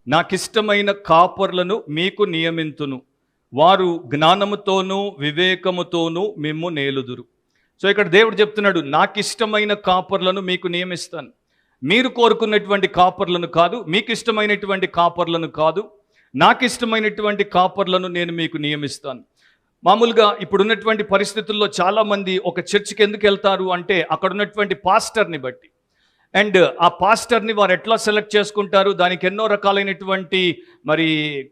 నాకిష్టమైన కాపర్లను మీకు నియమింతును, వారు జ్ఞానముతోనూ వివేకముతోనూ మిమ్ము నేలుదురు. సో ఇక్కడ దేవుడు చెప్తున్నాడు, నాకిష్టమైన కాపర్లను మీకు నియమిస్తాను. మీరు కోరుకున్నటువంటి కాపర్లను కాదు, మీకు ఇష్టమైనటువంటి కాపర్లను కాదు, నాకు ఇష్టమైనటువంటి కాపర్లను నేను మీకు నియమిస్తాను. మామూలుగా ఇప్పుడున్నటువంటి పరిస్థితుల్లో చాలామంది ఒక చర్చికి ఎందుకు వెళ్తారు అంటే అక్కడ ఉన్నటువంటి పాస్టర్ని బట్టి. అండ్ ఆ పాస్టర్ని వారు ఎట్లా సెలెక్ట్ చేసుకుంటారు, దానికి ఎన్నో రకాలైనటువంటి మరి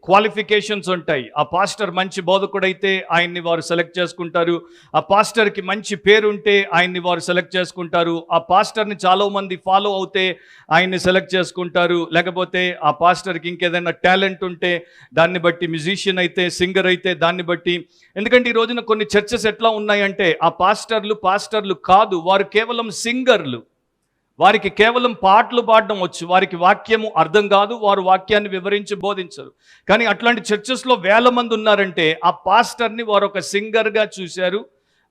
క్వాలిఫికేషన్స్ ఉంటాయి. ఆ పాస్టర్ మంచి బోధకుడైతే ఆయన్ని వారు సెలెక్ట్ చేసుకుంటారు. ఆ పాస్టర్కి మంచి పేరుంటే ఆయన్ని వారు సెలెక్ట్ చేసుకుంటారు. ఆ పాస్టర్ని చాలామంది ఫాలో అవుతే ఆయన్ని సెలెక్ట్ చేసుకుంటారు. లేకపోతే ఆ పాస్టర్కి ఇంకేదైనా టాలెంట్ ఉంటే దాన్ని బట్టి, మ్యూజిషియన్ అయితే, సింగర్ అయితే దాన్ని బట్టి. ఎందుకంటే ఈ రోజున కొన్ని చర్చెస్ ఎట్లా ఉన్నాయంటే ఆ పాస్టర్లు కాదు, వారు కేవలం సింగర్లు. వారికి కేవలం పాటలు పాడడం వచ్చు, వారికి వాక్యము అర్థం కాదు, వారు వాక్యాన్ని వివరించి బోధించరు. కానీ అట్లాంటి చర్చెస్లో వేల మంది ఉన్నారంటే ఆ పాస్టర్ని వారు ఒక సింగర్గా చూశారు.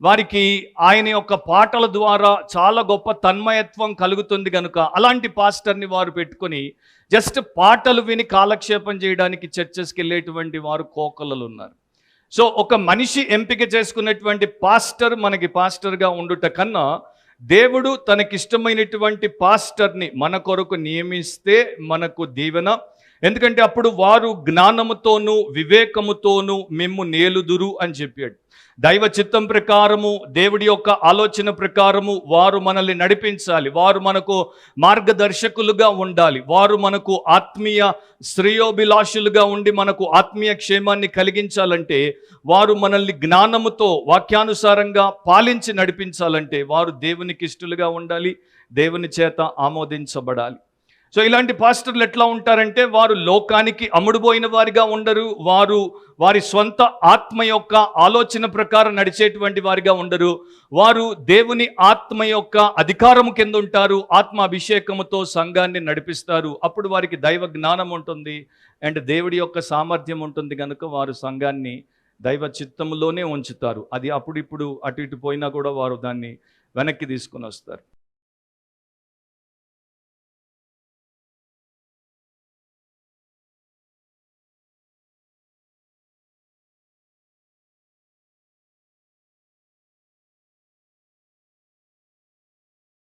వారికి ఆయన యొక్క పాటల ద్వారా చాలా గొప్ప తన్మయత్వం కలుగుతుంది కనుక అలాంటి పాస్టర్ని వారు పెట్టుకొని జస్ట్ పాటలు విని కాలక్షేపం చేయడానికి చర్చెస్కి వెళ్ళేటువంటి వారు కోకొల్లలు ఉన్నారు. సో ఒక మనిషి ఎంపిక చేసుకున్నటువంటి పాస్టర్ మనకి పాస్టర్గా ఉండుట కన్నా దేవుడు తనకిష్టమైనటువంటి పాస్టర్ని మన కొరకు నియమిస్తే మనకు దీవెన. ఎందుకంటే అప్పుడు వారు జ్ఞానముతోనూ వివేకముతోనూ మిమ్ము నేలుదురు అని చెప్పాడు. దైవ చిత్తం ప్రకారము, దేవుడి యొక్క ఆలోచన ప్రకారము వారు మనల్ని నడిపించాలి, వారు మనకు మార్గదర్శకులుగా ఉండాలి, వారు మనకు ఆత్మీయ శ్రేయోభిలాషులుగా ఉండి మనకు ఆత్మీయ క్షేమాన్ని కలిగించాలంటే, వారు మనల్ని జ్ఞానముతో వాక్యానుసారంగా పాలించి నడిపించాలంటే వారు దేవునికి ఇష్టలుగా ఉండాలి, దేవుని చేత ఆమోదించబడాలి. సో ఇలాంటి పాస్టర్లు ఎట్లా ఉంటారంటే వారు లోకానికి అమ్ముడుపోయిన వారిగా ఉండరు, వారు వారి స్వంత ఆత్మ యొక్క ఆలోచన ప్రకారం నడిచేటువంటి వారిగా ఉండరు, వారు దేవుని ఆత్మ యొక్క అధికారము కింద ఉంటారు, ఆత్మ అభిషేకముతో సంఘాన్ని నడిపిస్తారు. అప్పుడు వారికి దైవ జ్ఞానం ఉంటుంది అండ్ దేవుడి యొక్క సామర్థ్యం ఉంటుంది కనుక వారు సంఘాన్ని దైవ చిత్తములోనే ఉంచుతారు. అది అప్పుడు ఇప్పుడు అటు ఇటు పోయినా కూడా వారు దాన్ని వెనక్కి తీసుకొని వస్తారు.